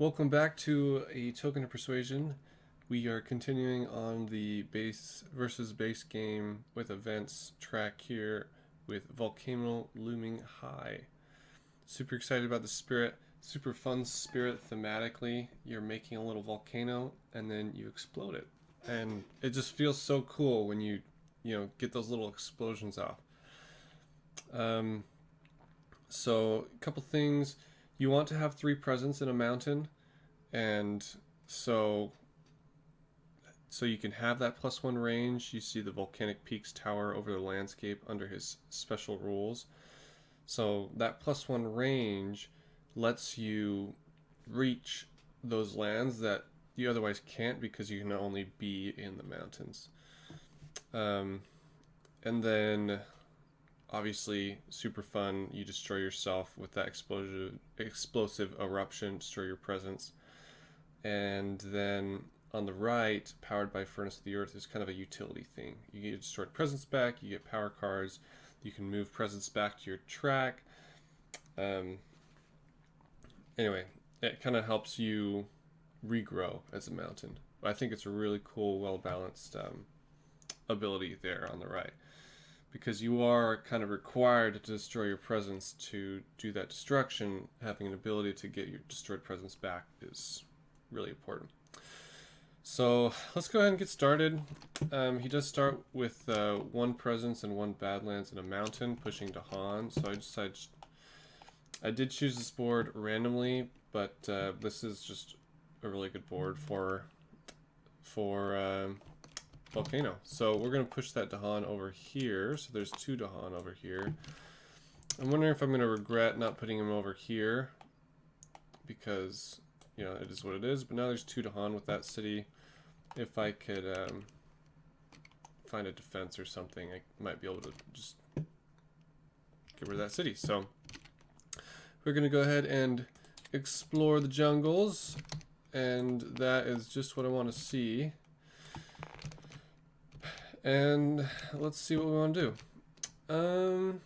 Welcome back to a token of persuasion. We are continuing on the base versus base game with events track here with Volcano Looming High. Super excited about the spirit, super fun spirit thematically. You're making a little volcano and then you explode it. And it just feels so cool when you get those little explosions off. So a couple things. You want to have 3 presence in a mountain, and so you can have that +1 range. You see the volcanic peaks tower over the landscape under his special rules. So that +1 range lets you reach those lands that you otherwise can't because you can only be in the mountains. And then obviously super fun, you destroy yourself with that explosive eruption, destroy your presence. And then on the right, powered by Furnace of the Earth, is kind of a utility thing. You get destroyed presence back, you get power cards, you can move presence back to your track. Anyway, it kind of helps you regrow as a mountain. I think it's a really cool, well-balanced ability there on the right, because you are kind of required to destroy your presence to do that destruction. Having an ability to get your destroyed presence back is really important. So let's go ahead and get started. He does start with 1 presence and 1 badlands and a mountain, pushing to Han. So I did choose this board randomly, but this is just a really good board for Volcano. So we're going to push that Dahan over here. So there's 2 Dahan over here. I'm wondering if I'm going to regret not putting him over here, because, it is what it is. But now there's 2 Dahan with that city. If I could find a defense or something, I might be able to just get rid of that city. So we're going to go ahead and explore the jungles. And that is just what I want to see. And let's see what we want to do.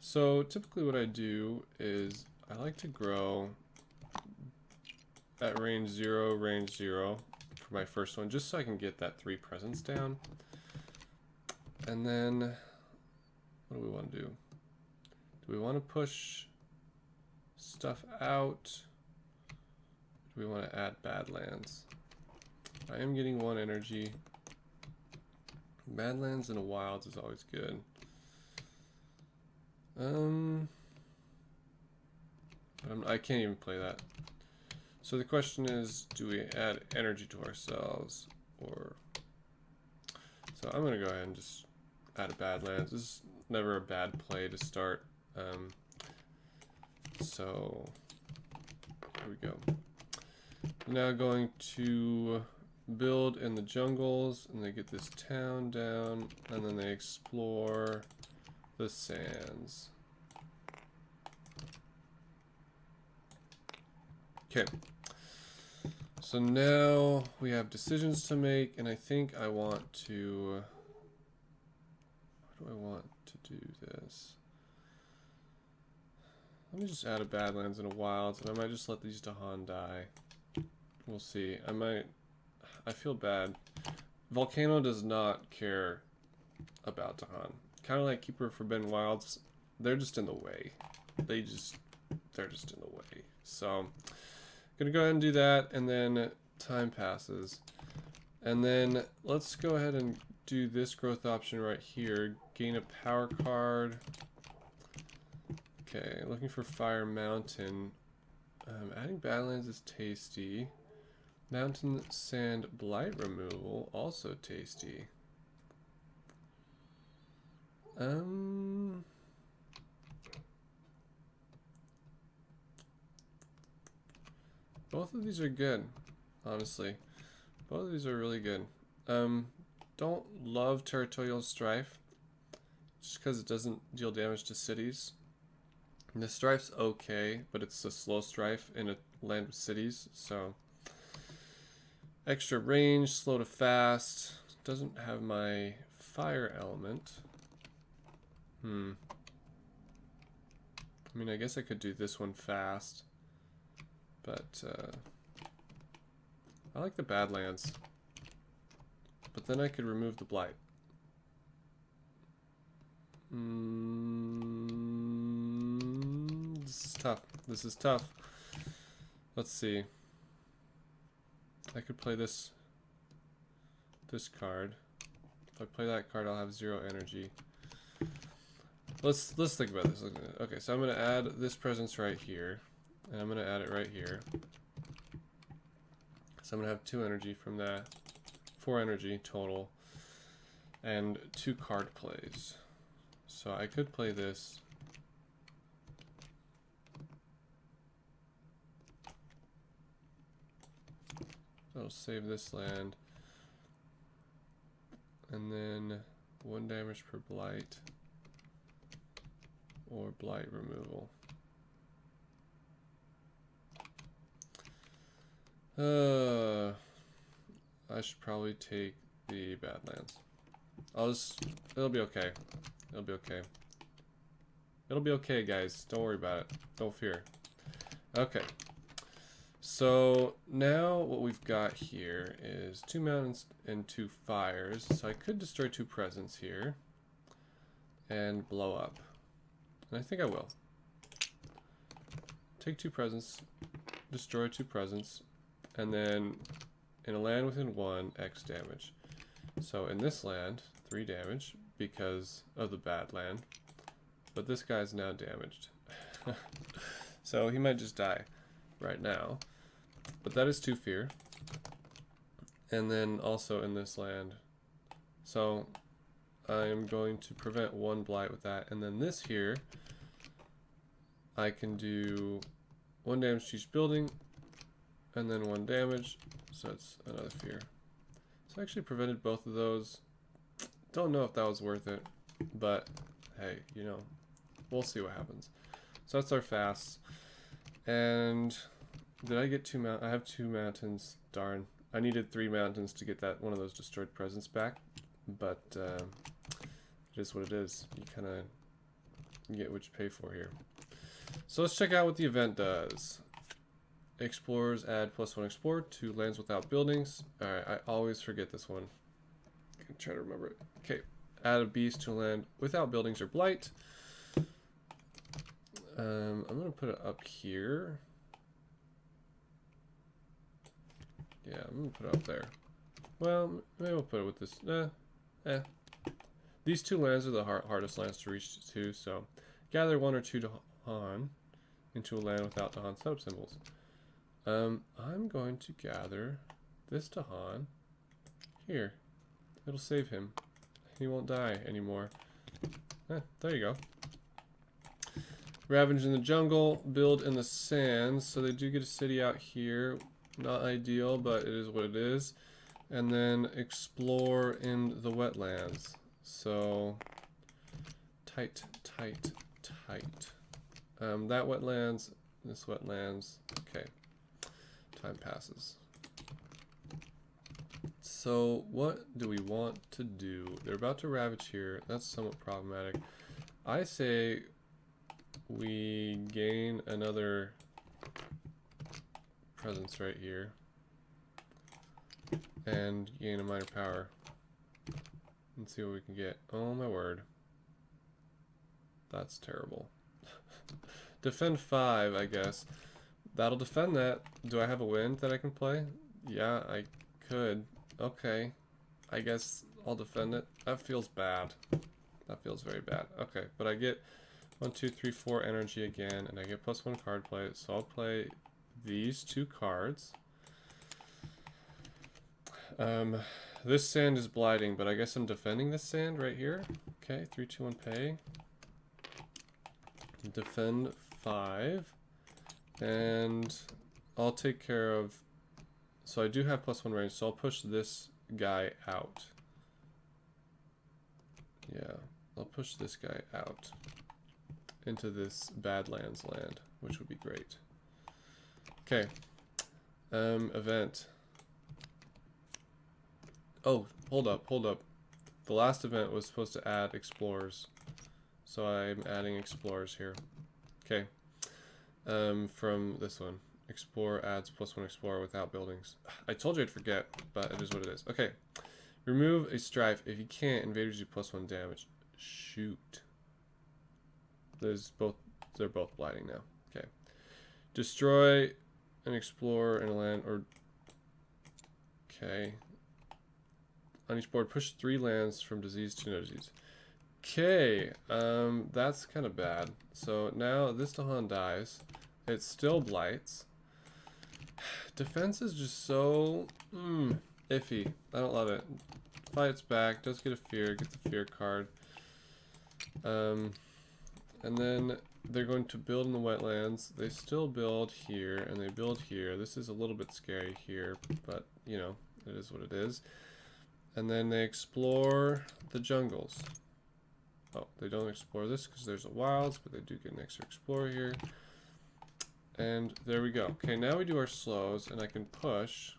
So typically what I do is I like to grow at range 0 for my first one, just so I can get that 3 presence down. And then what do we want to do? Do we want to push stuff out? Do we want to add badlands? I am getting 1 energy. Badlands and a wilds is always good. But I can't even play that. So the question is, do we add energy to ourselves, or? So I'm gonna go ahead and just add a badlands. This is never a bad play to start. So here we go. Now going to build in the jungles, and they get this town down, and then they explore the sands. Okay. So now we have decisions to make, and I think I want to... How do I want to do this? Let me just add a badlands and a wilds, and I might just let these Dahan die. We'll see. I feel bad. Volcano does not care about Dahan. Kind of like Keeper of Forbidden Wilds. They're just in the way. They're just in the way. So, gonna go ahead and do that, and then time passes. And then let's go ahead and do this growth option right here. Gain a power card. Okay, looking for Fire Mountain. Adding Badlands is tasty. Mountain Sand Blight Removal, also tasty. Both of these are good, honestly. Both of these are really good. Don't love Territorial Strife, just because it doesn't deal damage to cities. And the Strife's okay, but it's a slow Strife in a land with cities, so... Extra range, slow to fast. Doesn't have my fire element. I mean, I guess I could do this one fast, but I like the Badlands. But then I could remove the blight. This is tough. This is tough. Let's see. I could play this card. If I play that card, I'll have 0 energy. Let's think about this. Okay, so I'm gonna add this presence right here, and I'm gonna add it right here. So I'm gonna have 2 energy from that, 4 energy total, and 2 card plays. So I could play this. I'll save this land. And then 1 damage per blight or blight removal. I should probably take the Badlands. It'll be okay. It'll be okay. It'll be okay, guys. Don't worry about it. Don't fear. Okay. So now what we've got here is 2 mountains and 2 fires. So I could destroy 2 presents here and blow up. And I think I will. Take 2 presents, destroy 2 presents, and then in a land within 1, X damage. So in this land, 3 damage because of the bad land. But this guy's now damaged. So he might just die right now. But that is 2 fear. And then also in this land. So I am going to prevent 1 blight with that. And then this here, I can do 1 damage to each building. And then 1 damage. So it's another fear. So I actually prevented both of those. Don't know if that was worth it. But hey, you know, we'll see what happens. So that's our fasts. And did I get 2 mountains? I have 2 mountains. Darn. I needed 3 mountains to get that one of those destroyed presents back. But it is what it is. You kind of get what you pay for here. So let's check out what the event does. Explorers add +1 explorer to lands without buildings. Alright, I always forget this one. I can try to remember it. Okay. Add a beast to land without buildings or blight. I'm going to put it up here. Yeah, I'm going to put it up there. Well, maybe we'll put it with this. These 2 lands are the hardest lands to reach to, so gather 1 or 2 Dahan into a land without Dahan setup symbols. I'm going to gather this Dahan here. It'll save him. He won't die anymore. There you go. Ravage in the jungle, build in the sands. So they do get a city out here. Not ideal, but it is what it is. And then explore in the wetlands. So tight. That wetlands, this wetlands. Okay. Time passes. So what do we want to do? They're about to ravage here. That's somewhat problematic. I say we gain another presence right here and gain a minor power and see what we can get. Oh my word. That's terrible. Defend 5, I guess. That'll defend that. Do I have a wind that I can play? Yeah, I could. Okay. I guess I'll defend it. That feels bad. That feels very bad. Okay, but I get 1, 2, 3, 4 energy again, and I get +1 card play. So I'll play these 2 cards. This sand is blighting, but I guess I'm defending this sand right here. Okay, 3, 2, 1, pay. Defend 5. And I'll take care of... So I do have +1 range, so I'll push this guy out. Yeah, I'll push this guy out into this Badlands land, which would be great. Okay. Event. Oh, hold up. The last event was supposed to add explorers. So I'm adding explorers here. Okay. From this one. Explore adds +1 explorer without buildings. I told you I'd forget, but it is what it is. Okay. Remove a strife. If you can't, invaders do +1 damage. Shoot. They're both blighting now. Okay. Destroy an explorer and a land or okay. On each board, push 3 lands from disease to no disease. Okay, that's kind of bad. So now this Dahan dies. It still blights. Defense is just so iffy. I don't love it. Fights back, does get a fear, gets the fear card. And then they're going to build in the wetlands. They still build here, and they build here. This is a little bit scary here, but, you know, it is what it is. And then they explore the jungles. Oh, they don't explore this because there's a wilds, but they do get an extra explorer here. And there we go. Okay, now we do our slows, and I can push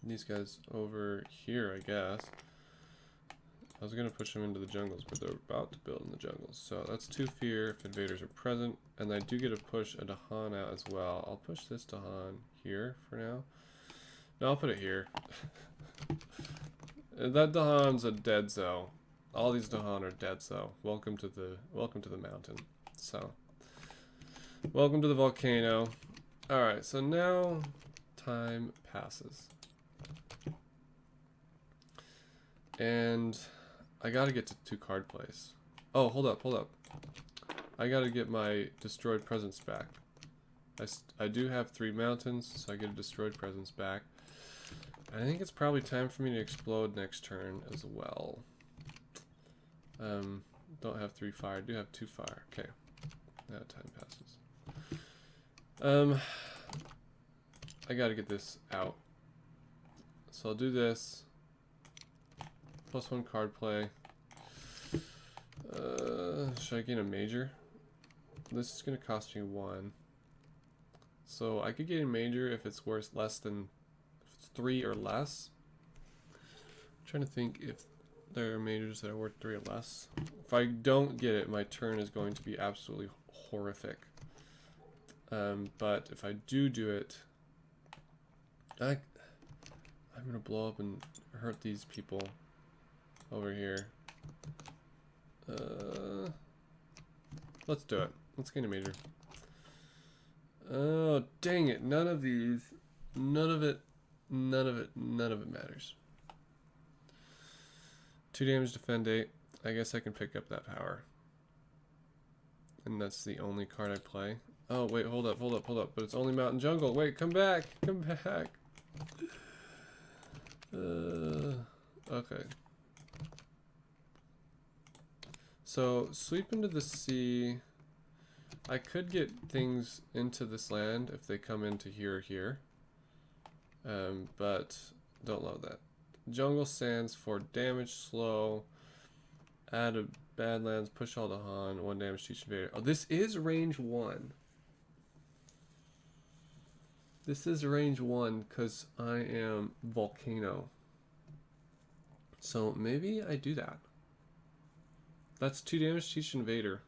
these guys over here, I guess. I was going to push them into the jungles, but they're about to build in the jungles. So that's 2 fear if invaders are present. And I do get to push a Dahan out as well. I'll push this Dahan here for now. No, I'll put it here. That Dahan's a dead zo. All these Dahan are dead zo. Welcome to the mountain. So welcome to the volcano. Alright, so now time passes. And I gotta get to 2 card plays. Oh, hold up. I gotta get my destroyed presence back. I do have 3 mountains, so I get a destroyed presence back. I think it's probably time for me to explode next turn as well. Don't have 3 fire. I do have 2 fire. Okay. Now time passes. I gotta get this out. So I'll do this. +1 card play. Should I gain a major? This is gonna cost me 1. So I could get a major if it's worth less than... if it's 3 or less. I'm trying to think if there are majors that are worth 3 or less. If I don't get it, my turn is going to be absolutely horrific. But if I do it, I'm gonna blow up and hurt these people over here. Let's do it. Let's gain a major. Oh, dang it. None of these. None of it matters. 2 damage, defend 8. I guess I can pick up that power. And that's the only card I play. Oh, wait, hold up. But it's only mountain jungle. Wait, come back. Okay. So, sweep into the sea. I could get things into this land if they come into here or here. But don't love that. Jungle sands for damage, slow. Add a badlands, push all the Han, 1 damage to each invader. Oh, this is range 1. This is range 1 because I am Volcano. So maybe I do that. That's 2 damage to each invader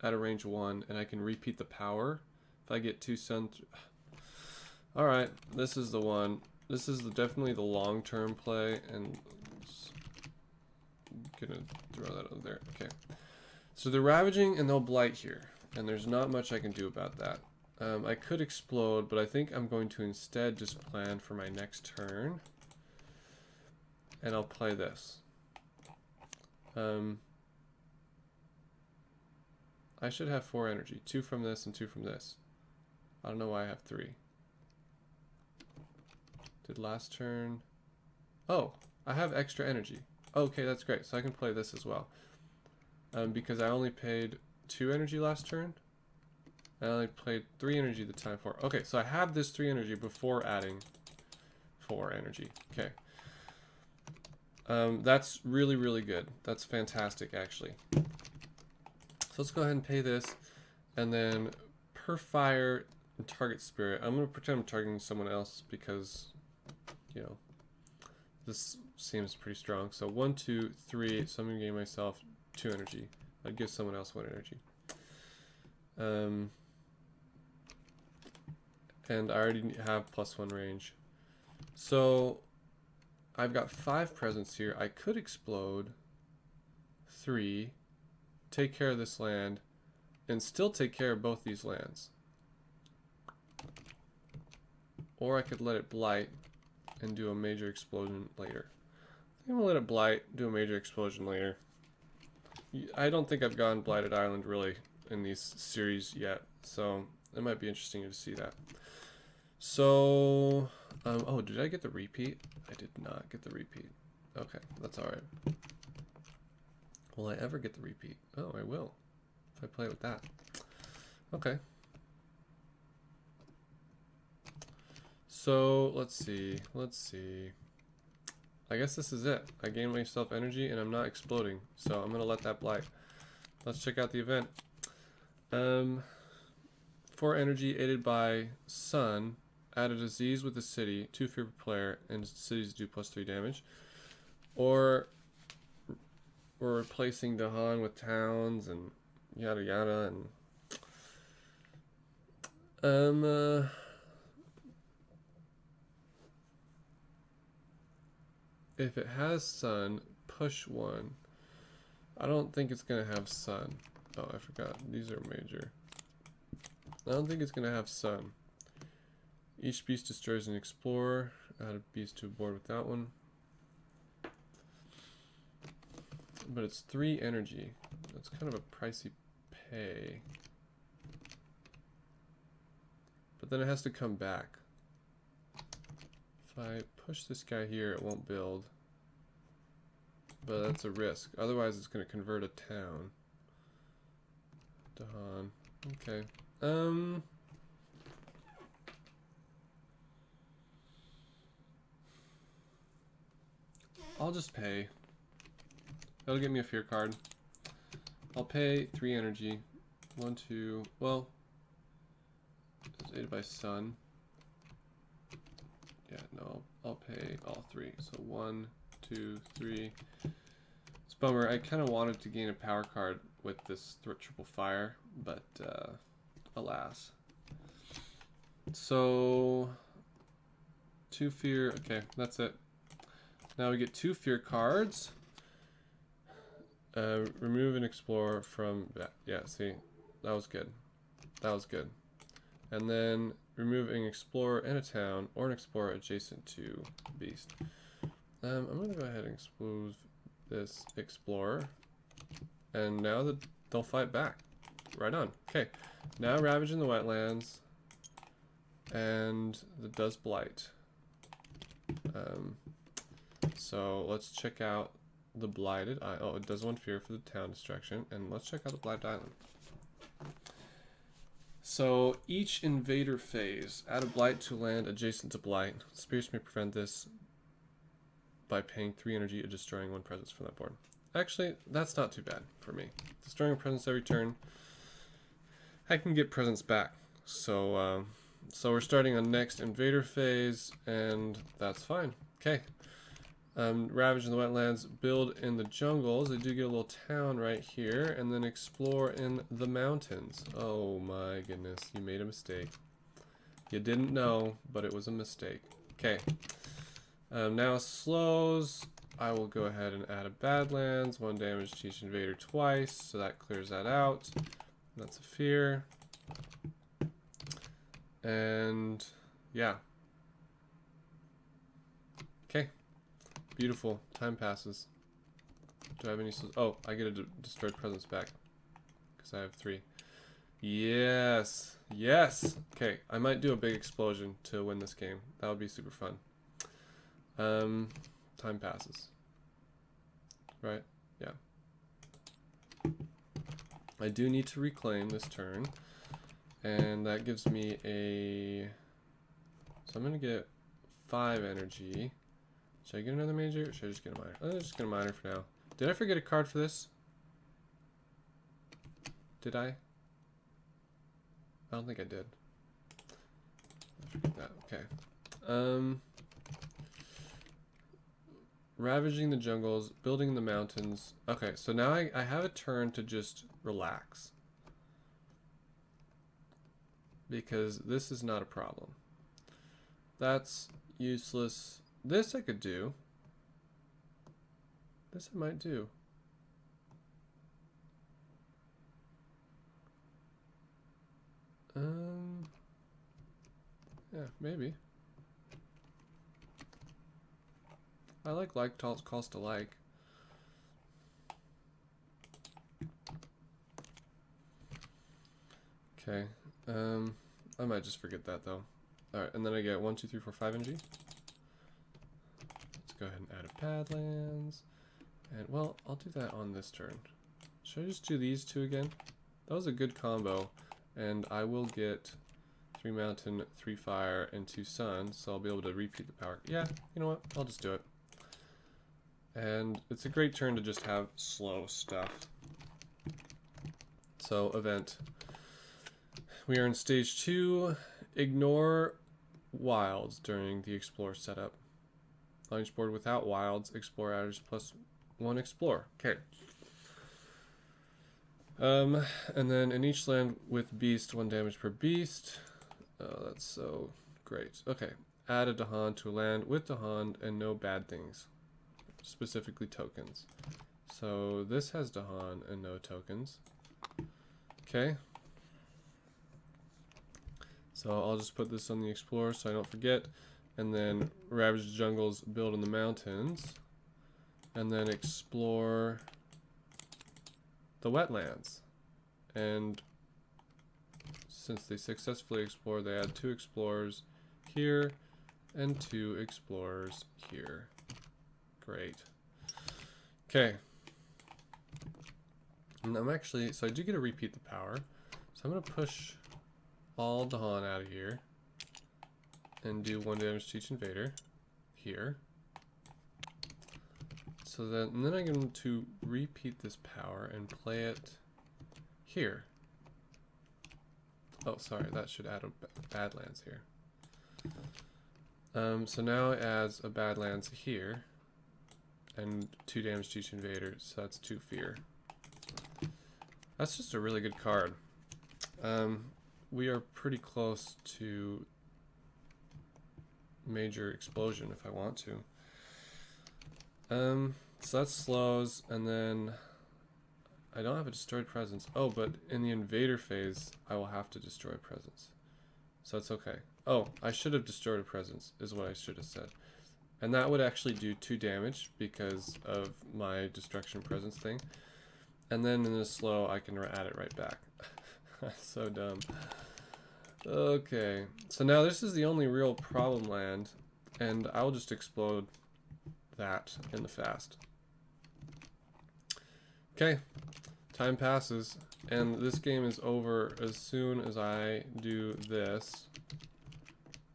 at a range 1, and I can repeat the power if I get 2 sun. Alright, this is the one. This is definitely the long-term play, and I'm gonna throw that over there. Okay. So they're ravaging and they'll blight here, and there's not much I can do about that. I could explode, but I think I'm going to instead just plan for my next turn. And I'll play this. I should have 4 energy. 2 from this and 2 from this. I don't know why I have 3. Did last turn... Oh, I have extra energy. Okay, that's great. So I can play this as well. Because I only paid 2 energy last turn. I only played 3 energy the time before. Okay, so I have this 3 energy before adding 4 energy. Okay. That's really, really good. That's fantastic, actually. So let's go ahead and pay this. And then per fire and target spirit. I'm going to pretend I'm targeting someone else because, you know, this seems pretty strong. So 1, 2, 3. So I'm going to gain myself 2 energy. I'd give someone else 1 energy. And I already have +1 range. So I've got 5 presents here. I could explode 3, take care of this land, and still take care of both these lands. Or I could let it blight and do a major explosion later. I'm gonna let it blight, do a major explosion later. I don't think I've gone Blighted Island really in these series yet, so it might be interesting to see that. So, oh, did I get the repeat? I did not get the repeat. Okay, that's alright. Will I ever get the repeat? Oh, I will, if I play with that. Okay. So, let's see. I guess this is it. I gained myself energy and I'm not exploding, so I'm gonna let that blight. Let's check out the event. 4 energy aided by sun. Add a disease with the city, 2 fear per player, and cities do +3 damage. Or we're replacing Dahan with towns and yada yada and if it has sun, push 1. I don't think it's gonna have sun. Oh, I forgot. These are major. I don't think it's gonna have sun. Each beast destroys an explorer. Add a beast to a board with that one. But it's 3 energy. That's kind of a pricey pay. But then it has to come back. If I push this guy here, it won't build. But that's a risk. Otherwise, it's going to convert a town. Dahan. Okay. I'll just pay. That'll get me a fear card. I'll pay 3 energy. 1, 2. Well, it's aided by sun. Yeah, no, I'll pay all 3. So 1, 2, 3. It's a bummer. I kind of wanted to gain a power card with this triple fire, but alas. So 2 fear. Okay, that's it. Now we get 2 fear cards. Remove an explorer from. Yeah, see, that was good. That was good. And then remove an explorer in a town or an explorer adjacent to beast. I'm gonna go ahead and expose this explorer, and now they'll fight back. Right on. Okay, now ravaging the wetlands, and it does blight. So let's check out the blighted. Oh, it does 1 fear for the town destruction, and let's check out the blighted island. So each invader phase, add a blight to land adjacent to blight. Spirits may prevent this by paying 3 energy and destroying 1 presence from that board. Actually, that's not too bad for me. Destroying a presence every turn, I can get presents back. So we're starting on next invader phase, and that's fine. Okay. Ravage in the wetlands, build in the jungles. They do get a little town right here, and then explore in the mountains. Oh my goodness, you made a mistake. You didn't know, but it was a mistake. Okay. Now slows. I will go ahead and add a Badlands. 1 damage to each invader twice, so that clears that out. That's a fear. And yeah. Okay. Beautiful. Time passes. Do I have any? Oh, I get a destroyed presence back because I have 3. Yes. Yes. Okay. I might do a big explosion to win this game. That would be super fun. Time passes. Right? Yeah. I do need to reclaim this turn, and that gives me a. So I'm gonna get 5 energy. Should I get another major, or should I just get a minor? Let's just get a minor for now. Did I forget a card for this? Did I? I don't think I did. I forget that. Okay. Ravaging the jungles, building the mountains. Okay, so now I have a turn to just relax. because this is not a problem. That's useless. This I could do. This I might do. Yeah, maybe. I like calls to like. Okay. I might just forget that though. Alright, and then I get 1, 2, 3, 4, 5 energy. Let's go ahead and add a Badlands. And well, I'll do that on this turn. Should I just do these two again? That was a good combo. And I will get 3 mountain, 3 fire, and 2 sun, so I'll be able to repeat the power. Yeah, you know what? I'll just do it. And it's a great turn to just have slow stuff. So, event. We are in stage 2. Ignore wilds during the explore setup. Launch board without wilds, explore adders +1 explore. Okay. And then in each land with beast, 1 damage per beast. Oh, that's so great. Okay. Add a Dahan to a land with Dahan and no bad things. Specifically tokens. So this has Dahan and no tokens. Okay. So I'll just put this on the Explorer so I don't forget. And then Ravage Jungles, build in the mountains. And then explore the wetlands. And since they successfully explore, they add 2 explorers here and 2 explorers here. Great. Okay. And I'm actually, so I do get to repeat the power. So I'm going to push all Dahan out of here and do 1 damage to each invader here. So then, and then I'm going to repeat this power and play it here. Oh, sorry, that should add a Badlands here. So now it adds a Badlands here and 2 damage to each invader, so that's 2 fear. That's just a really good card. We are pretty close to major explosion if I want to. So that slows, and then I don't have a destroyed presence. Oh, but in the invader phase, I will have to destroy a presence. So it's okay. Oh, I should have destroyed a presence, is what I should have said. And that would actually do 2 damage because of my destruction presence thing. And then in the slow, I can add it right back. So dumb. Okay, so now this is the only real problem land, and I'll just explode that in the fast. Okay, time passes, and this game is over as soon as I do this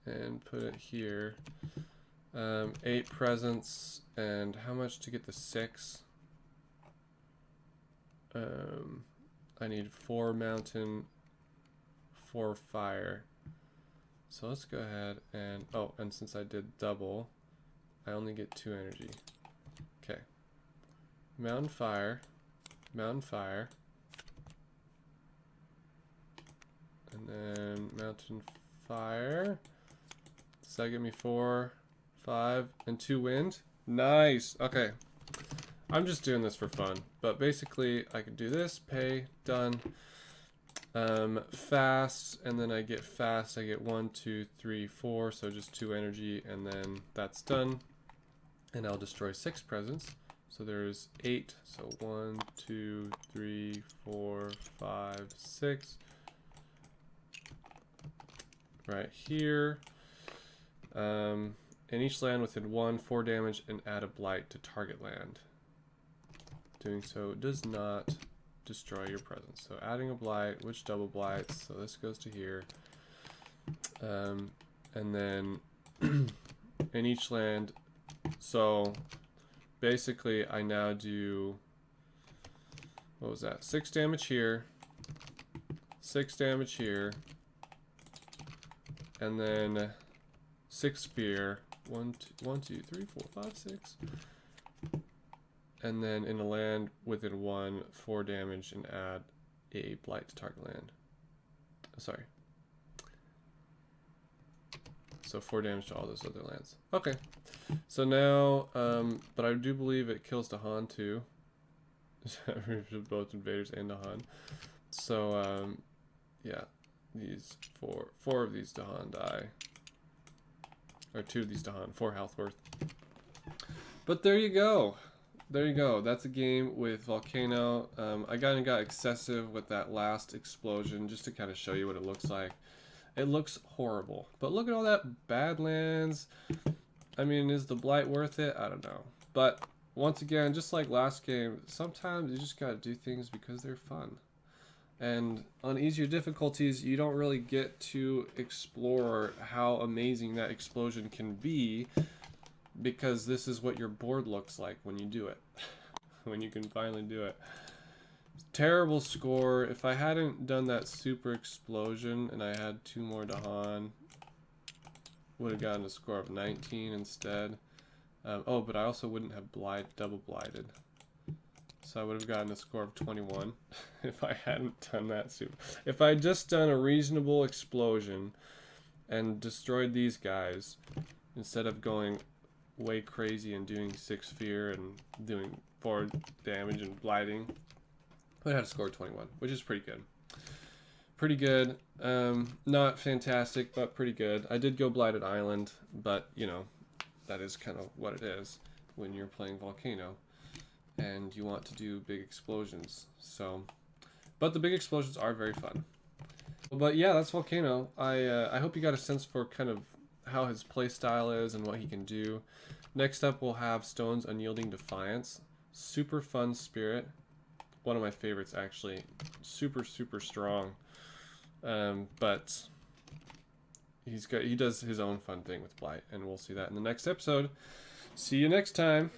and put it here. 8 presents, and how much to get the 6? I need 4 mountain, 4 fire. So let's go ahead and, oh, and since I did double, I only get 2 energy. Okay. Mountain fire, and then mountain fire. Does that give me 4, 5, and 2 wind? Nice. Okay. I'm just doing this for fun, but basically I can do this, pay, done. Fast, and then I get fast, I get 1, 2, 3, 4, so just 2 energy, and then that's done. And I'll destroy 6 presents. So there's 8, so 1, 2, 3, 4, 5, 6. Right here. In each land within 1, 4 damage, and add a blight to target land. Doing so does not destroy your presence. So adding a blight, which double blights, so this goes to here. And then in each land, so basically I now do, what was that, 6 damage here, 6 damage here, and then 6 fear, 1, 2, 3, 4, 5, 6. And then in a land within 1, 4 damage, and add a blight to target land. Sorry. So 4 damage to all those other lands. Okay. So now, but I do believe it kills Dahan too. Both invaders and Dahan. So, yeah. These four of these Dahan die. Or 2 of these Dahan, 4 health worth. But there you go. There you go. That's a game with Volcano. I kind of got excessive with that last explosion just to kind of show you what it looks like. It looks horrible. But look at all that Badlands. I mean, is the blight worth it? I don't know. But once again, just like last game, sometimes you just gotta do things because they're fun. And on easier difficulties, you don't really get to explore how amazing that explosion can be, because this is what your board looks like when you do it. When you can finally do it. Terrible score. If I hadn't done that super explosion and I had 2 more Dahan, would have gotten a score of 19 instead. Oh, but I also wouldn't have double blighted. So I would have gotten a score of 21 if I hadn't done that super. If I had just done a reasonable explosion and destroyed these guys, instead of going way crazy and doing 6 fear and doing 4 damage and blighting, I would have had a score of 21, which is pretty good. Pretty good. Not fantastic, but pretty good. I did go Blighted Island, but, you know, that is kind of what it is when you're playing Volcano and you want to do big explosions. So, but the big explosions are very fun. But yeah, that's Volcano. I hope you got a sense for kind of how his play style is and what he can do. Next up, we'll have Stone's Unyielding Defiance. Super fun spirit. One of my favorites, actually. Super, super strong. But he does his own fun thing with Blight, and we'll see that in the next episode. See you next time.